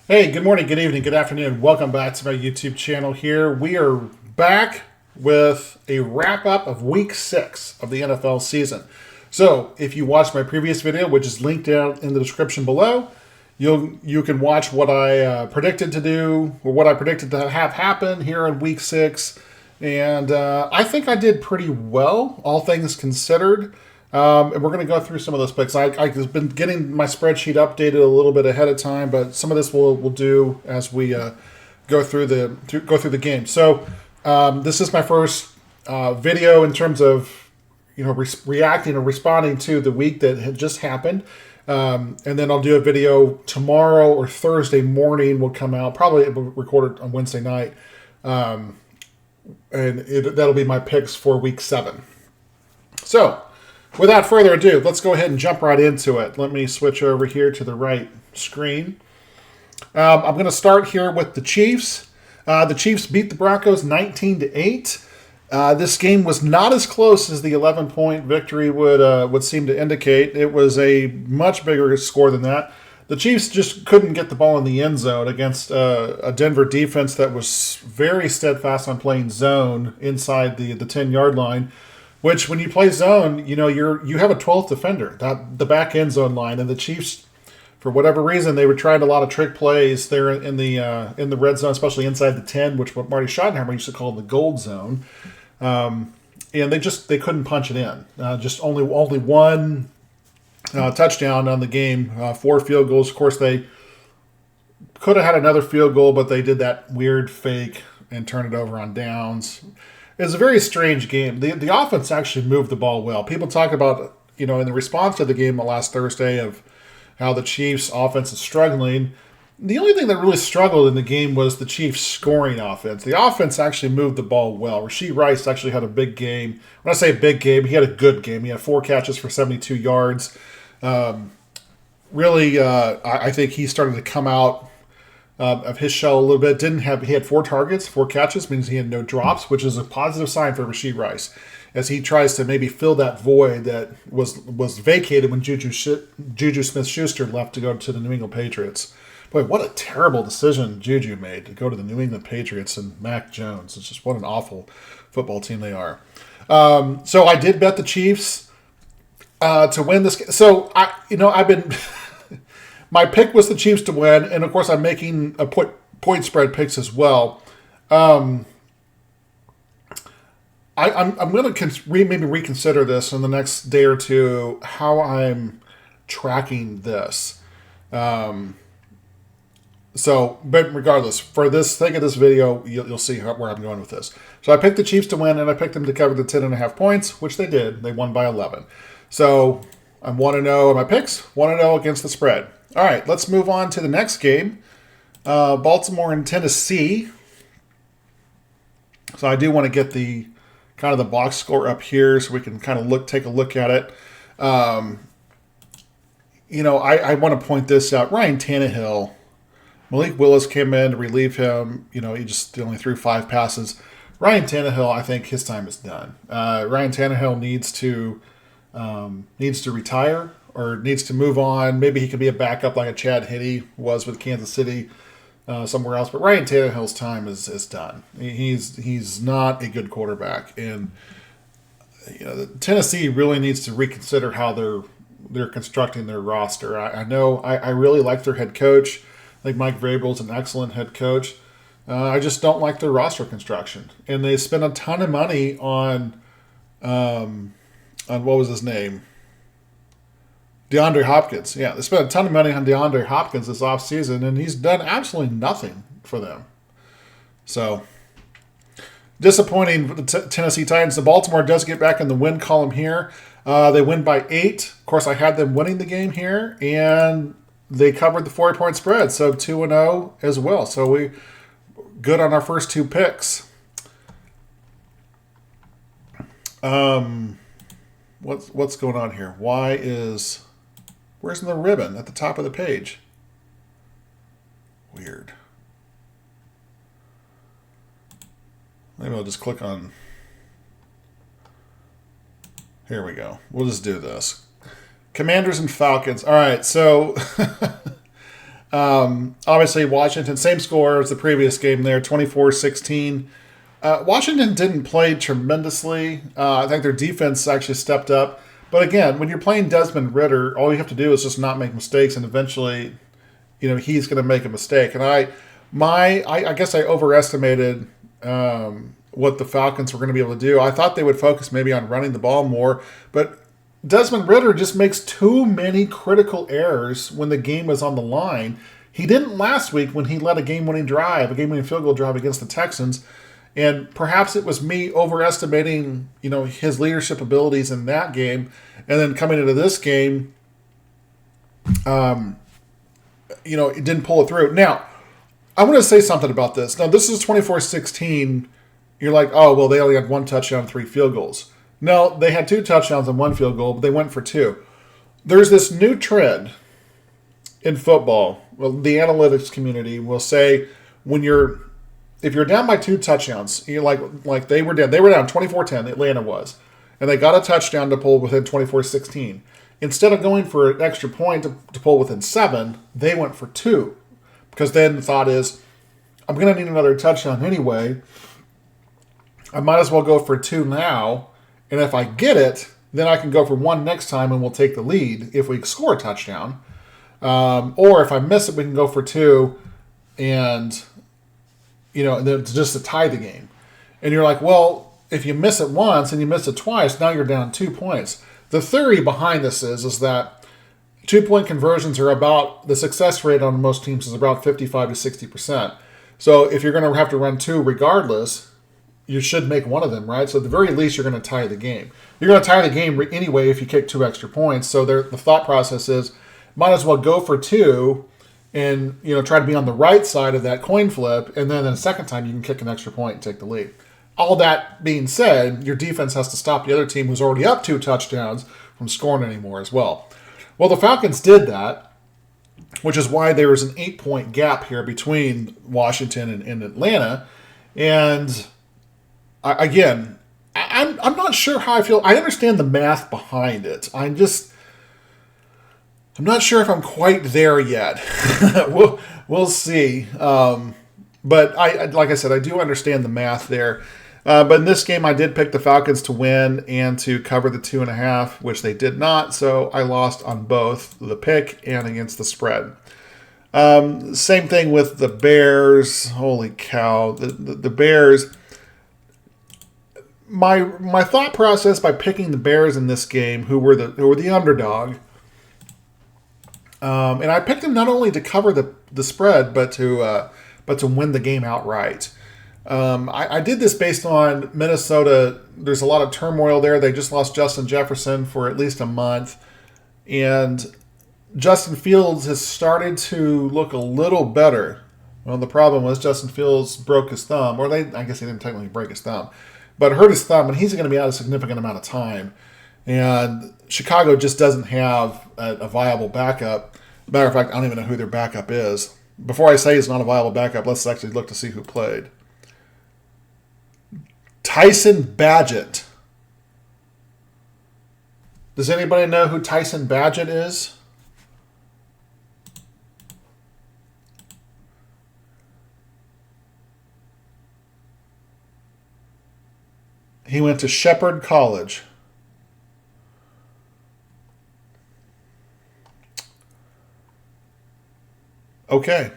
Hey, good morning, good evening, good afternoon. Welcome back to my YouTube channel here. We are back with a wrap up of week 6 of the NFL season. So, if you watched my previous video, which is linked down in the description below, you can watch what I predicted to do, or what I predicted to have happen here in week 6. And I think I did pretty well, all things considered. And we're going to go through some of those picks. I've been getting my spreadsheet updated a little bit ahead of time, but some of this we'll do as we go through the game. So this is my first video in terms of reacting or responding to the week that had just happened. And then I'll do a video tomorrow or Thursday morning. Will come out probably recorded on Wednesday night, and that'll be my picks for week 7. So, without further ado, let's go ahead and jump right into it. Let me switch over here to the right screen. I'm going to start here with the Chiefs. The Chiefs beat the Broncos 19-8. This game was not as close as the 11-point victory would seem to indicate. It was a much bigger score than that. The Chiefs just couldn't get the ball in the end zone against a Denver defense that was very steadfast on playing zone inside the 10-yard line. Which, when you play zone, you have a 12th defender, the back end zone line, and the Chiefs, for whatever reason, they were trying a lot of trick plays there in the red zone, especially inside the 10, which what Marty Schottenheimer used to call the gold zone, and they couldn't punch it in. Just only one touchdown on the game, 4 field goals. Of course, they could have had another field goal, but they did that weird fake and turn it over on downs. It was a very strange game. The offense actually moved the ball well. People talk about, in the response to the game last Thursday of how the Chiefs' offense is struggling. The only thing that really struggled in the game was the Chiefs' scoring offense. The offense actually moved the ball well. Rashee Rice actually had a big game. When I say big game, he had a good game. He had 4 catches for 72 yards. I think he started to come out of his shell a little bit. He had 4 targets, 4 catches, means he had no drops, which is a positive sign for Rashee Rice, as he tries to maybe fill that void that was vacated when Juju Smith-Schuster left to go to the New England Patriots. Boy, what a terrible decision Juju made to go to the New England Patriots and Mac Jones. It's just what an awful football team they are. So I did bet the Chiefs to win this game. So I've been. My pick was the Chiefs to win, and of course I'm making a point spread picks as well. I'm going to maybe reconsider this in the next day or two, how I'm tracking this. But regardless, for this sake of this video, you'll see where I'm going with this. So I picked the Chiefs to win, and I picked them to cover the 10.5 points, which they did. They won by 11. So I'm 1-0 in my picks, 1-0 against the spread. All right, let's move on to the next game. Baltimore and Tennessee. So I do want to get the kind of the box score up here so we can kind of take a look at it. I want to point this out. Ryan Tannehill, Malik Willis came in to relieve him. He only threw 5 passes. Ryan Tannehill, I think his time is done. Ryan Tannehill needs to retire or needs to move on. Maybe he could be a backup like a Chad Henne was with Kansas City, somewhere else. But Ryan Tannehill's time is done. He's not a good quarterback, and Tennessee really needs to reconsider how they're constructing their roster. I know I really like their head coach. I think Mike Vrabel's an excellent head coach. I just don't like their roster construction, and they spend a ton of money on what was his name? DeAndre Hopkins. Yeah, they spent a ton of money on DeAndre Hopkins this offseason, and he's done absolutely nothing for them. So, disappointing for the Tennessee Titans. The Baltimore does get back in the win column here. They win by 8. Of course, I had them winning the game here, and they covered the 4-point spread, so 2-0 as well. So we good on our first 2 picks. What's going on here? Where's the ribbon at the top of the page? Weird. Maybe I'll just click on. Here we go. We'll just do this. Commanders and Falcons. All right, so Obviously, Washington, same score as the previous game there, 24-16. Washington didn't play tremendously. I think their defense actually stepped up. But again, when you're playing Desmond Ridder, all you have to do is just not make mistakes, and eventually, he's going to make a mistake. And I guess I overestimated what the Falcons were going to be able to do. I thought they would focus maybe on running the ball more, but Desmond Ridder just makes too many critical errors when the game is on the line. He didn't last week when he led a game-winning field goal drive against the Texans. And perhaps it was me overestimating, his leadership abilities in that game. And then coming into this game, it didn't pull it through. Now, I want to say something about this. Now, this is 24-16. You're like, oh, well, they only had 1 touchdown and 3 field goals. No, they had 2 touchdowns and 1 field goal, but they went for 2. There's this new trend in football. Well, the analytics community will say if you're down by 2 touchdowns, you're like they were down 24-10, Atlanta was, and they got a touchdown to pull within 24-16. Instead of going for an extra point to pull within 7, they went for 2. Because then the thought is, I'm going to need another touchdown anyway. I might as well go for 2 now. And if I get it, then I can go for 1 next time and we'll take the lead if we score a touchdown. Or if I miss it, we can go for 2 and, then just to tie the game. And you're like, well, if you miss it once and you miss it twice, now you're down 2 points. The theory behind this is that 2-point conversions are about, the success rate on most teams is about 55 to 60%. So if you're going to have to run 2 regardless, you should make one of them, right? So at the very least, you're going to tie the game. You're going to tie the game anyway if you kick 2 extra points. So the thought process is, might as well go for 2 and try to be on the right side of that coin flip, and then the second time you can kick an extra point and take the lead. All that being said, your defense has to stop the other team who's already up 2 touchdowns from scoring anymore as well. Well, the Falcons did that, which is why there was an 8-point gap here between Washington and Atlanta. And I'm not sure how I feel. I understand the math behind it. I'm not sure if I'm quite there yet. We'll see. But like I said, I do understand the math there. But in this game, I did pick the Falcons to win and to cover the 2.5, which they did not. So I lost on both the pick and against the spread. Same thing with the Bears. Holy cow. The Bears. My thought process by picking the Bears in this game, who were the underdog, and I picked them not only to cover the spread, but to win the game outright. I did this based on Minnesota. There's a lot of turmoil there. They just lost Justin Jefferson for at least a month, and Justin Fields has started to look a little better. Well, the problem was Justin Fields broke his thumb, I guess he didn't technically break his thumb, but hurt his thumb, and he's going to be out a significant amount of time. And Chicago just doesn't have a viable backup. Matter of fact, I don't even know who their backup is. Before I say he's not a viable backup, let's actually look to see who played. Tyson Bagent. Does anybody know who Tyson Bagent is? He went to Shepherd College. Okay.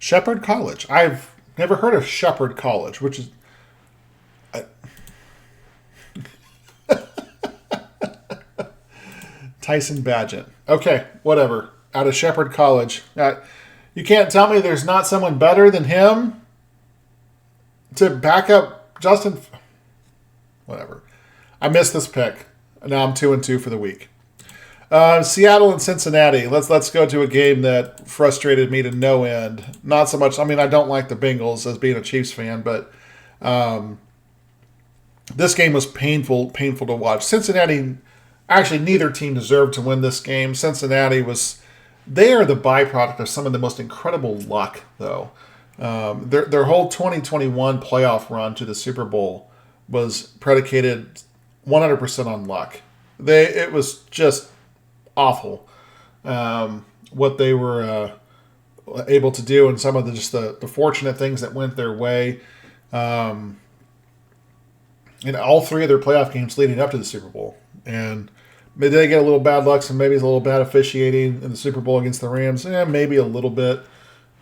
Shepherd College. I've never heard of Shepherd College, which is... Tyson Bagent. Okay, whatever. Out of Shepherd College. You can't tell me there's not someone better than him to back up Justin... Whatever. I missed this pick. Now I'm 2-2 for the week. Seattle and Cincinnati. Let's go to a game that frustrated me to no end. Not so much. I mean, I don't like the Bengals as being a Chiefs fan, but this game was painful to watch. Cincinnati, actually, neither team deserved to win this game. Cincinnati they are the byproduct of some of the most incredible luck, though. Their whole 2021 playoff run to the Super Bowl was predicated 100% on luck. It was just awful what they were able to do, and some of the fortunate things that went their way. In all three of their playoff games leading up to the Super Bowl. And maybe they get a little bad luck, and maybe it's a little bad officiating in the Super Bowl against the Rams. Maybe a little bit.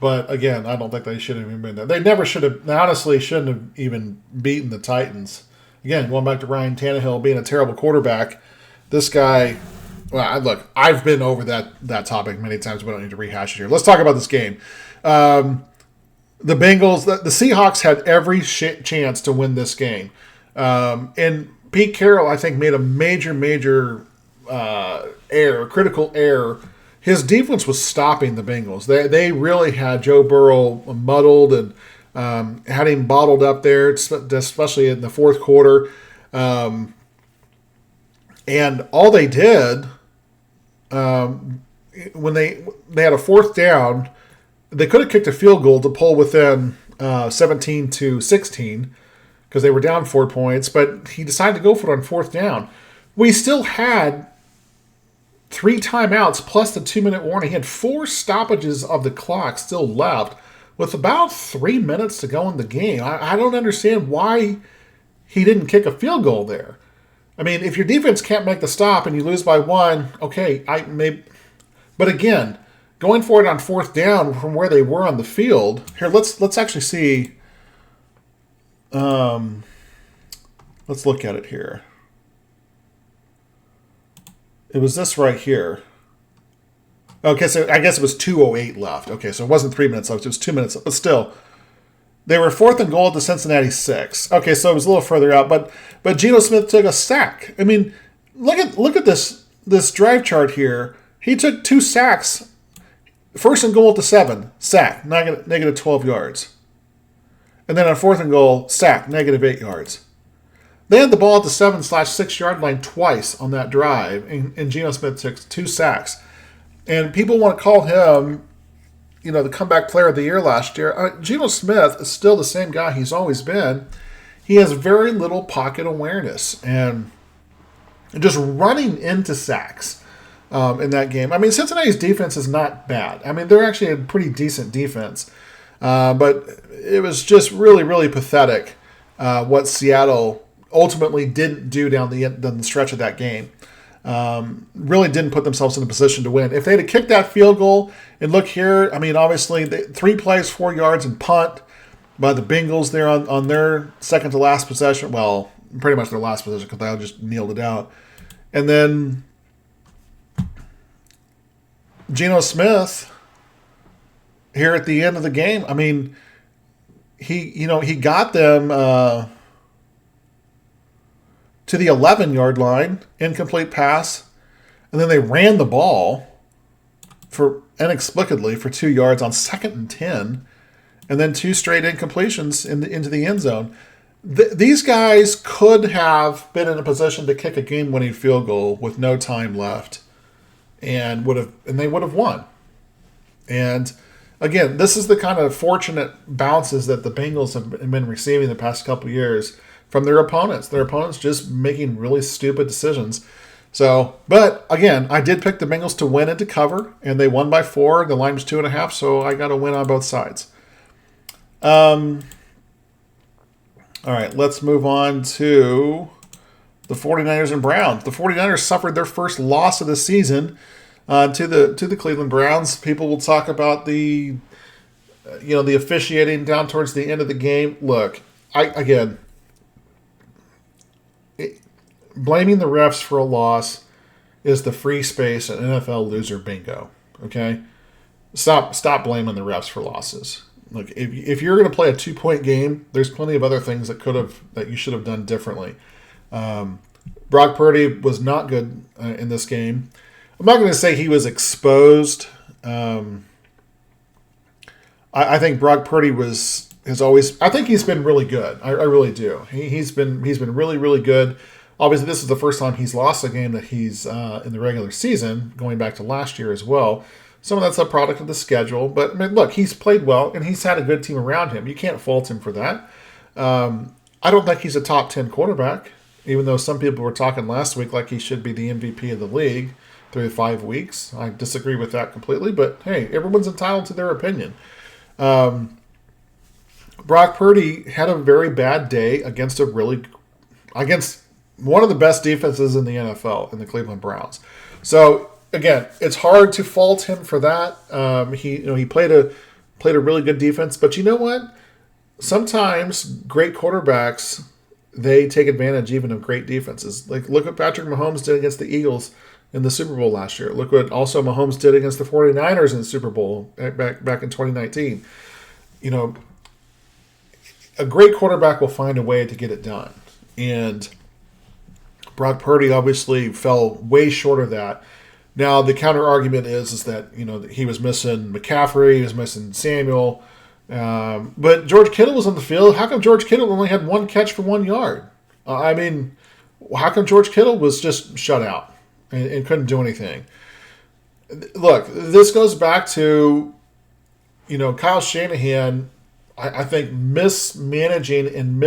But again, I don't think they should have even been there. They never should have, they honestly shouldn't have even beaten the Titans. Again, going back to Ryan Tannehill being a terrible quarterback, this guy, well, look, I've been over that topic many times. We don't need to rehash it here. Let's talk about this game. The Bengals, the Seahawks had every chance to win this game. And Pete Carroll, I think, made a major critical error. His defense was stopping the Bengals. They really had Joe Burrow muddled and had him bottled up there, especially in the fourth quarter. And all they did, when they had a fourth down, they could have kicked a field goal to pull within 17-16. Because they were down 4 points, but he decided to go for it on fourth down. We still had 3 timeouts plus the 2-minute warning. He had 4 stoppages of the clock still left with about 3 minutes to go in the game. I don't understand why he didn't kick a field goal there. I mean, if your defense can't make the stop and you lose by 1, okay, but again, going for it on fourth down from where they were on the field. Here, let's actually see. Let's look at it here. It was this right here. Okay, so I guess it was 2:08 left. Okay, so it wasn't 3 minutes left. It was 2 minutes left. But still, they were 4th and goal at the Cincinnati 6. Okay, so it was a little further out. But Geno Smith took a sack. I mean, look at this drive chart here. He took 2 sacks. 1st and goal at the 7. Sack. Negative 12 yards. And then on 4th and goal, sack, negative 8 yards. They had the ball at the 7/6 yard line twice on that drive, and Geno Smith took 2 sacks. And people want to call him, the comeback player of the year last year. Geno Smith is still the same guy he's always been. He has very little pocket awareness and just running into sacks in that game. I mean, Cincinnati's defense is not bad. I mean, they're actually a pretty decent defense. But it was just really, really pathetic what Seattle ultimately didn't do down the stretch of that game. Really didn't put themselves in a position to win. If they had kicked that field goal, and look here, I mean, obviously, 3 plays, 4 yards, and punt by the Bengals there on their second to last possession. Well, pretty much their last possession because they just kneeled it out. And then Geno Smith here at the end of the game, I mean, he got them to the 11-yard line, incomplete pass, and then they ran the ball inexplicably for 2 yards on 2nd and 10, and then 2 straight incompletions into the end zone. These guys could have been in a position to kick a game-winning field goal with no time left, and they would have won. And again, this is the kind of fortunate bounces that the Bengals have been receiving the past couple of years from their opponents. Their opponents just making really stupid decisions. So, but again, I did pick the Bengals to win and to cover, and they won by 4. The line was 2.5, so I got a win on both sides. All right, let's move on to the 49ers and Browns. The 49ers suffered their first loss of the season to the Cleveland Browns. People will talk about the officiating down towards the end of the game. Look, blaming the refs for a loss is the free space and NFL loser bingo. Okay, stop blaming the refs for losses. Look, if you're going to play a 2-point game, there's plenty of other things that you should have done differently. Brock Purdy was not good in this game. I'm not going to say he was exposed. I think Brock Purdy has always. I think he's been really good. I really do. He's been really, really good. Obviously, this is the first time he's lost a game that he's in the regular season, going back to last year as well. Some of that's a product of the schedule, but I mean, look, he's played well and he's had a good team around him. You can't fault him for that. I don't think he's a top 10 quarterback, even though some people were talking last week like he should be the MVP of the league through 5 weeks. I disagree with that completely, but hey, everyone's entitled to their opinion. Brock Purdy had a very bad day against one of the best defenses in the NFL in the Cleveland Browns. So again, it's hard to fault him for that. He played a really good defense, but you know what? Sometimes great quarterbacks, they take advantage even of great defenses. Like, look what Patrick Mahomes did against the Eagles in the Super Bowl last year. Look what also Mahomes did against the 49ers in the Super Bowl back in 2019. You know, a great quarterback will find a way to get it done. And Brock Purdy obviously fell way short of that. Now, the counter argument is that, he was missing McCaffrey, he was missing Samuel. But George Kittle was on the field. How come George Kittle only had 1 catch for 1 yard? How come George Kittle was just shut out and couldn't do anything? Look, this goes back to, Kyle Shanahan, I think, mismanaging and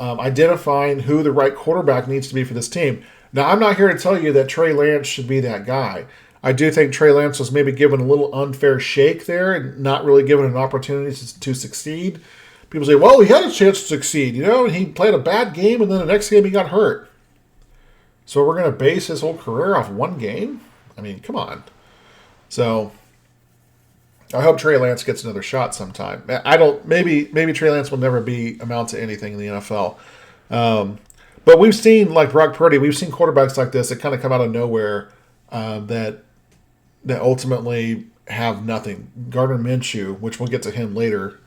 identifying who the right quarterback needs to be for this team. Now, I'm not here to tell you that Trey Lance should be that guy. I do think Trey Lance was maybe given a little unfair shake there and not really given an opportunity to succeed. People say, well, he had a chance to succeed, and he played a bad game, and then the next game he got hurt. So we're going to base his whole career off 1 game? I mean, come on. So I hope Trey Lance gets another shot sometime. Maybe Trey Lance will never amount to anything in the NFL. But we've seen, like Brock Purdy, we've seen quarterbacks like this that kind of come out of nowhere that ultimately have nothing. Gardner Minshew, which we'll get to him later,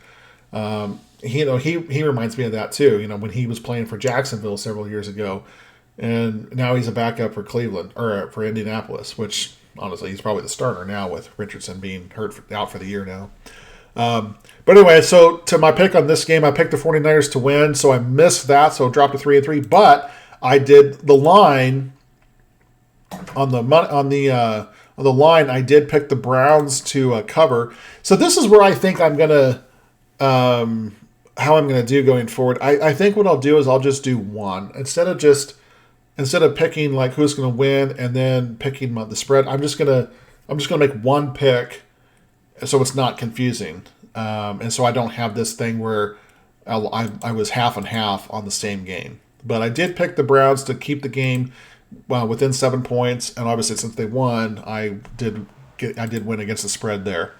he reminds me of that too. When he was playing for Jacksonville several years ago, and now he's a backup for Cleveland or for Indianapolis, which honestly he's probably the starter now with Richardson being out for the year now. But anyway, so to my pick on this game, I picked the 49ers to win, so I missed that, so it dropped to 3-3. But I did the line on the line. I did pick the Browns to cover. So this is where I think I'm gonna how I'm gonna do going forward. I think what I'll do is I'll just do one instead of picking like who's gonna win and then picking the spread. I'm just gonna make one pick, so it's not confusing, and so I don't have this thing where I was half and half on the same game. But I did pick the Browns to keep the game within 7 points, and obviously since they won, I did win against the spread there.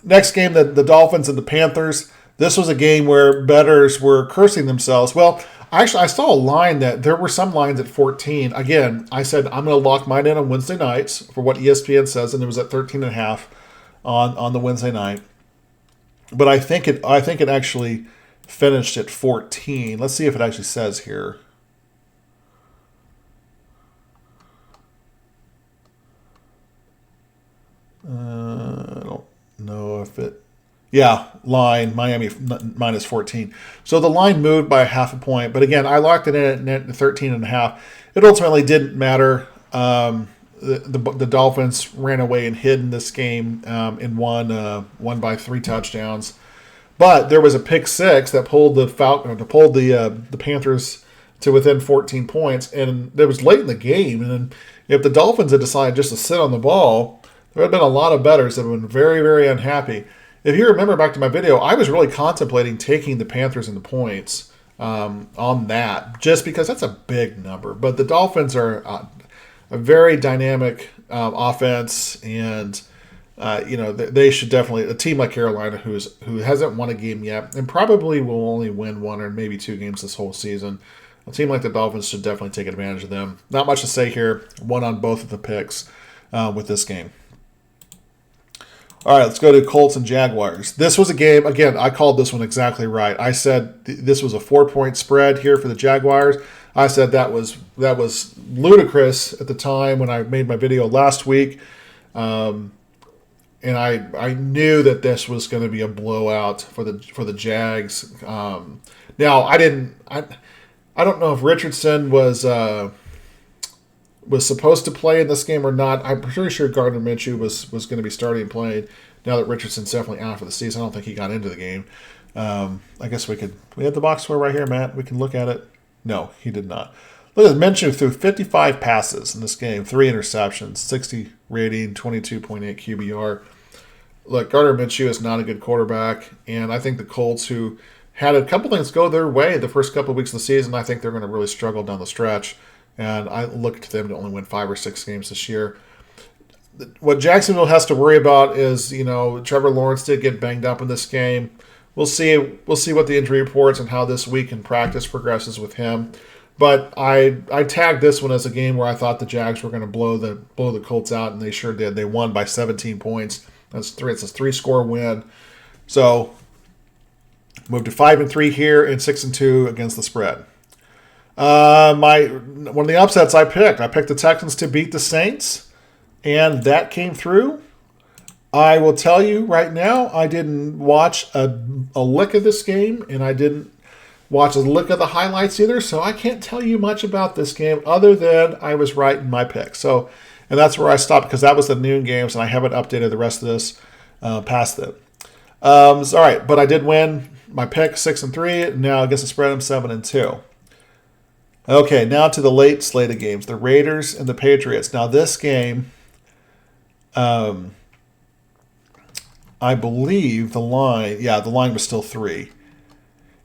Next game, the Dolphins and the Panthers. This was a game where bettors were cursing themselves. Well, actually, I saw a line that there were some lines at 14. Again, I said I'm going to lock mine in on Wednesday nights for what ESPN says, and it was at 13.5 on the Wednesday night. But I think it actually finished at 14. Let's see if it actually says here. I don't know if it... Yeah, line, Miami minus 14. So the line moved by 0.5 point. But again, I locked it in at 13.5. It ultimately didn't matter. The Dolphins ran away and hid in this game and won by 3 touchdowns. But there was a pick six that pulled the Panthers to within 14 points. And it was late in the game. And then if the Dolphins had decided just to sit on the ball, there would have been a lot of bettors that would have been very, very unhappy. If you remember back to my video, I was really contemplating taking the Panthers and the points on that, just because that's a big number. But the Dolphins are a very dynamic offense, and they should definitely, a team like Carolina who hasn't won a game yet and probably will only win 1 or maybe 2 games this whole season. A team like the Dolphins should definitely take advantage of them. Not much to say here. One on both of the picks with this game. All right, let's go to Colts and Jaguars. This was a game, again, I called this one exactly right. I said this was a 4-point spread here for the Jaguars. I said that was ludicrous at the time when I made my video last week. And I knew that this was going to be a blowout for the Jags. Now, I don't know if Richardson was supposed to play in this game or not. I'm pretty sure Gardner Minshew was going to be starting and playing. Now that Richardson's definitely out for the season, I don't think he got into the game. I guess we have the box score right here, Matt. We can look at it. No, he did not. Look at Minshew threw 55 passes in this game, 3 interceptions, 60 rating, 22.8 QBR. Look, Gardner Minshew is not a good quarterback, and I think the Colts, who had a couple things go their way the first couple of weeks of the season, I think they're going to really struggle down the stretch. And I look to them to only win 5 or 6 games this year. What Jacksonville has to worry about is, Trevor Lawrence did get banged up in this game. We'll see what the injury reports and how this week in practice progresses with him. But I tagged this one as a game where I thought the Jags were going to blow the Colts out, and they sure did. They won by 17 points. It's a 3-score win. So moved to 5-3 here and 6-2 against the spread. One of the upsets I picked the Texans to beat the Saints, and that came through. I will tell you right now, I didn't watch a lick of this game, and I didn't watch a lick of the highlights either, so I can't tell you much about this game other than I was right in my pick. So, and that's where I stopped because that was the noon games, and I haven't updated the rest of this past it. All right, but I did win my pick 6-3. Now against the spread, I'm 7-2. Okay, now to the late slate of games, the Raiders and the Patriots. Now this game, I believe the line was still 3.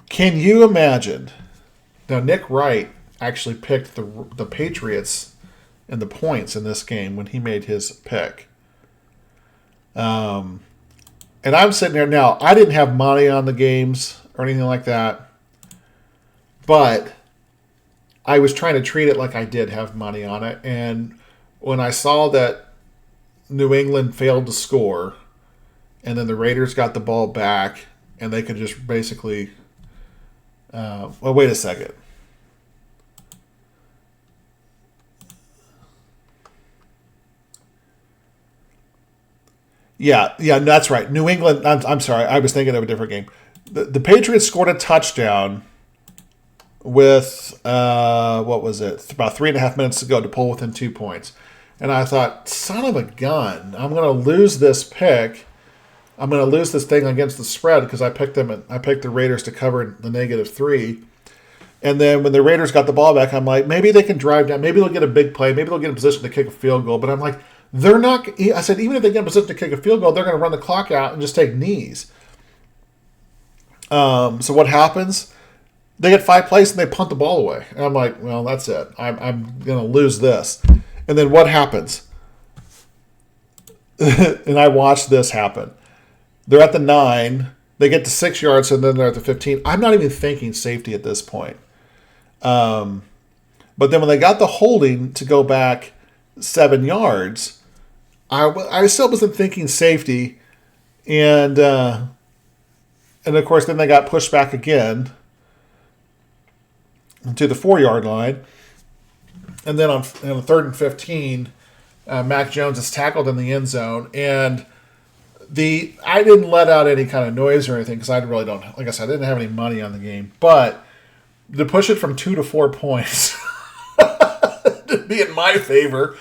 Can you imagine? Now Nick Wright actually picked the Patriots and the points in this game when he made his pick. And I'm sitting there now. I didn't have money on the games or anything like that, but I was trying to treat it like I did have money on it. And when I saw that New England failed to score, and then the Raiders got the ball back, and they could just basically... wait a second. Yeah, that's right. New England, I'm sorry, I was thinking of a different game. The Patriots scored a touchdown with, what was it, about 3.5 minutes to go to pull within 2 points. And I thought, son of a gun, I'm going to lose this pick. I'm going to lose this thing against the spread because I picked the Raiders to cover the -3. And then when the Raiders got the ball back, I'm like, maybe they can drive down. Maybe they'll get a big play. Maybe they'll get in position to kick a field goal. But I'm like, they're not. I said, even if they get in position to kick a field goal, they're going to run the clock out and just take knees. So what happens? They get 5 plays and they punt the ball away. And I'm like, well, that's it. I'm going to lose this. And then what happens? And I watched this happen. They're at the 9. They get to 6 yards, and then they're at the 15. I'm not even thinking safety at this point. But then when they got the holding to go back 7 yards, I still wasn't thinking safety. And of course, then they got pushed back again to the 4-yard line. And then on 3rd and 15, Mac Jones is tackled in the end zone. And I didn't let out any kind of noise or anything because I really don't, like I said, I didn't have any money on the game. But to push it from 2 to 4 points to be in my favor.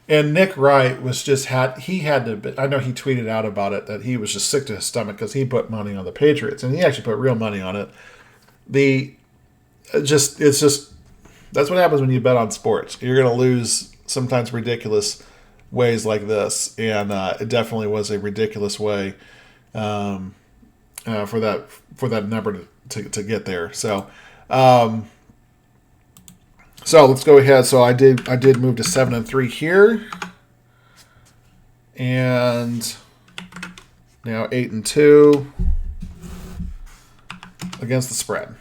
And Nick Wright was just I know he tweeted out about it that he was just sick to his stomach because he put money on the Patriots and he actually put real money on it. That's what happens when you bet on sports. You're going to lose sometimes ridiculous ways like this, and it definitely was a ridiculous way for that number to get there. So let's go ahead. So I did move to 7-3 here, and now 8-2 against the spread.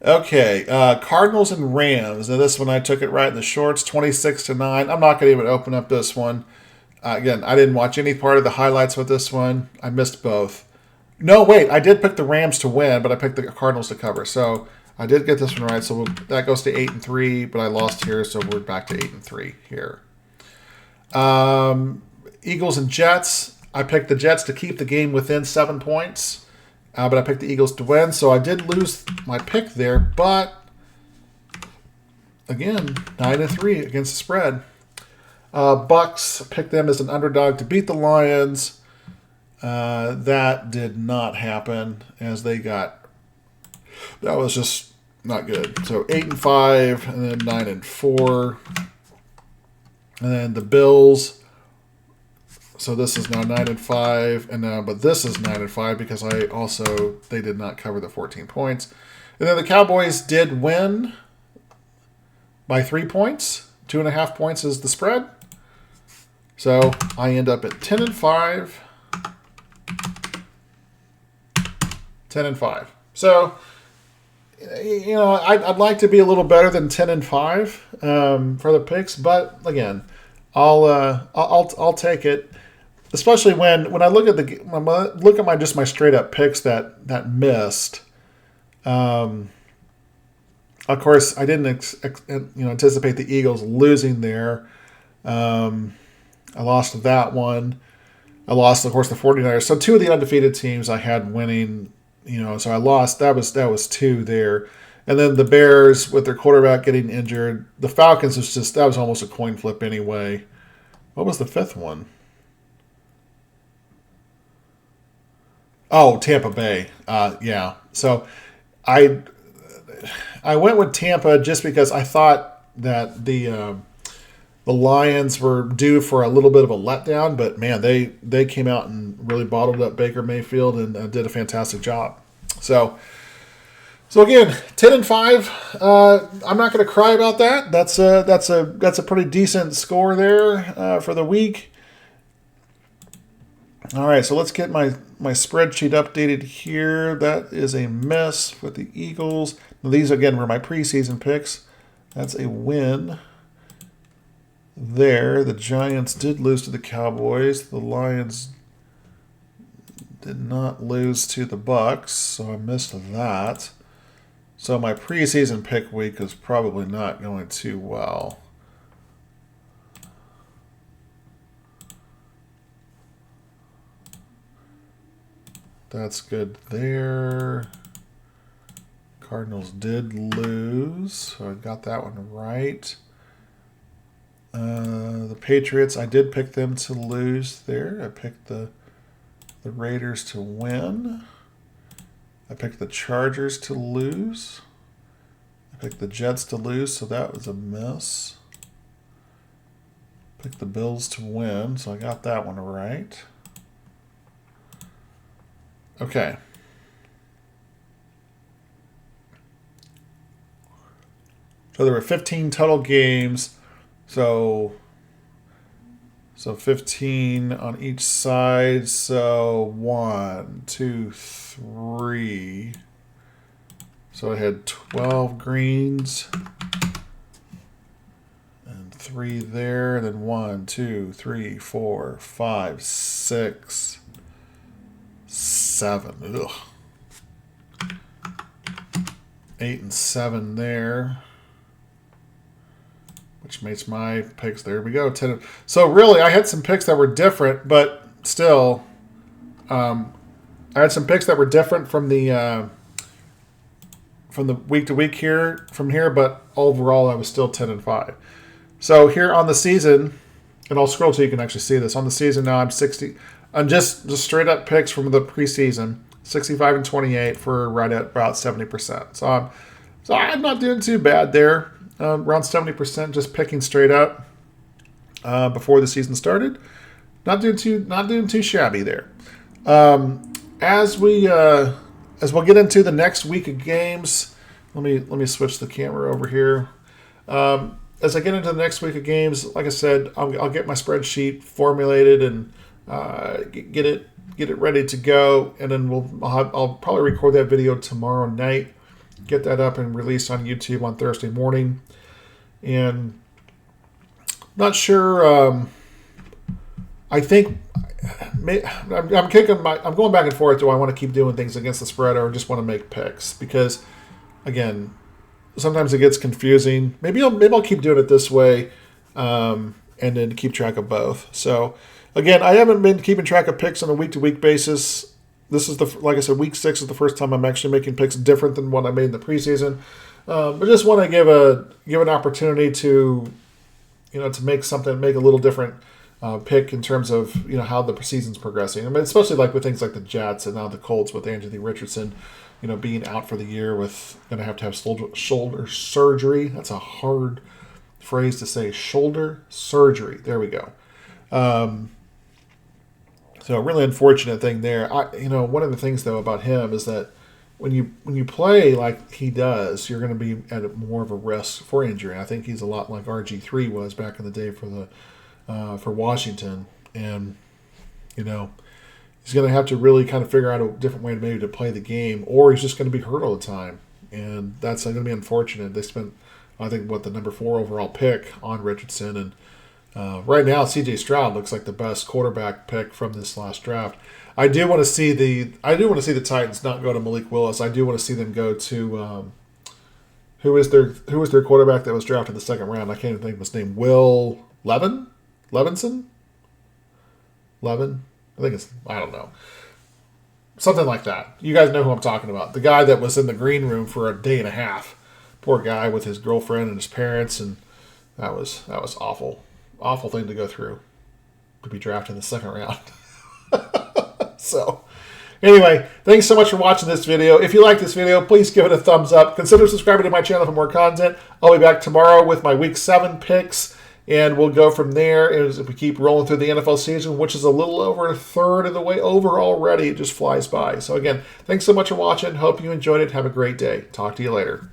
Okay, Cardinals and Rams. Now this one I took it right in the shorts, 26-9. I'm not going to even open up this one. Again, I didn't watch any part of the highlights with this one. I missed both. No, wait, I did pick the Rams to win, but I picked the Cardinals to cover. So I did get this one right. So that goes to 8-3, but I lost here, so we're back to 8-3 here. Eagles and Jets. I picked the Jets to keep the game within 7 points. But I picked the Eagles to win, so I did lose my pick there. But, again, 9-3 against the spread. Bucks, picked them as an underdog to beat the Lions. That did not happen as they got... That was just not good. So 8-5, and then 9-4. And then the Bills. So this is now 9-5, and but this is 9-5 because they did not cover the 14 points. And then the Cowboys did win by 3 points. 2.5 points is the spread. So I end up at 10-5. 10-5. So, you know, I'd like to be a little better than 10-5 for the picks, but again, I'll take it. Especially when I look at my straight up picks that missed. Of course, I didn't anticipate the Eagles losing there. I lost that one. I lost, of course, the 49ers. So 2 of the undefeated teams I had winning. So I lost. That was 2 there. And then the Bears with their quarterback getting injured. The Falcons that was almost a coin flip anyway. What was the 5th one? Oh, Tampa Bay. Yeah. So I went with Tampa just because I thought that the Lions were due for a little bit of a letdown, but man, they came out and really bottled up Baker Mayfield and did a fantastic job. So again, 10-5. I'm not going to cry about that. That's a pretty decent score there for the week. All right, so let's get my spreadsheet updated here. That is a miss with the Eagles. Now, these, again, were my preseason picks. That's a win there. The Giants did lose to the Cowboys. The Lions did not lose to the Bucks, so I missed that. So my preseason pick week is probably not going too well. That's good there. Cardinals did lose, so I got that one right. The Patriots, I did pick them to lose there. I picked the Raiders to win. I picked the Chargers to lose. I picked the Jets to lose, so that was a miss. Picked the Bills to win, so I got that one right. Okay. So there were 15 total games. So 15 on each side. So 1, 2, 3. So I had 12 greens and 3 there. And then 1, 2, 3, 4, 5, 6, 7. Ugh. 8 and 7 there. Which makes my picks. There we go. 10. So really, I had some picks that were different, but still, I had some picks that were different from the week to week from here. But overall, I was still 10-5. So here on the season, and I'll scroll so you can actually see this. On the season now, I'm 60. I'm just straight up picks from the preseason, 65-28 for right at about 70%. So I'm not doing too bad there. Around 70%, just picking straight up before the season started. Not doing too shabby there. As we'll get into the next week of games, let me switch the camera over here. As I get into the next week of games, like I said, I'll get my spreadsheet formulated and get it ready to go, and then I'll probably record that video tomorrow night. Get that up and released on YouTube on Thursday morning. And not sure. I think I'm going back and forth. Do I want to keep doing things against the spread or just want to make picks? Because again, sometimes it gets confusing. Maybe I'll keep doing it this way, and then keep track of both. So again, I haven't been keeping track of picks on a week-to-week basis. This is like I said, week 6 is the first time I'm actually making picks different than what I made in the preseason. But just want to give an opportunity to, to make a little different pick in terms of how the season's progressing. I mean, especially like with things like the Jets and now the Colts with Anthony Richardson, being out for the year with going to have shoulder surgery. That's a hard phrase to say. Shoulder surgery. There we go. So a really unfortunate thing there. One of the things though about him is that when you play like he does, you're going to be at more of a risk for injury. I think he's a lot like RG3 was back in the day for Washington, and he's going to have to really kind of figure out a different way maybe to play the game, or he's just going to be hurt all the time, and that's going to be unfortunate. They spent, I think, the number 4 overall pick on Richardson, and right now, C.J. Stroud looks like the best quarterback pick from this last draft. I do want to see the Titans not go to Malik Willis. I do want to see them go to who was their quarterback that was drafted in the second round. I can't even think of his name. Will Levinson? Levin? I don't know. Something like that. You guys know who I'm talking about. The guy that was in the green room for a day and a half. Poor guy with his girlfriend and his parents, and that was awful. Awful thing to go through, to be drafted in the second round. So, anyway, thanks so much for watching this video. If you like this video, please give it a thumbs up. Consider subscribing to my channel for more content. I'll be back tomorrow with my Week 7 picks, and we'll go from there as we keep rolling through the NFL season, which is a little over a third of the way over already. It just flies by. So, again, thanks so much for watching. Hope you enjoyed it. Have a great day. Talk to you later.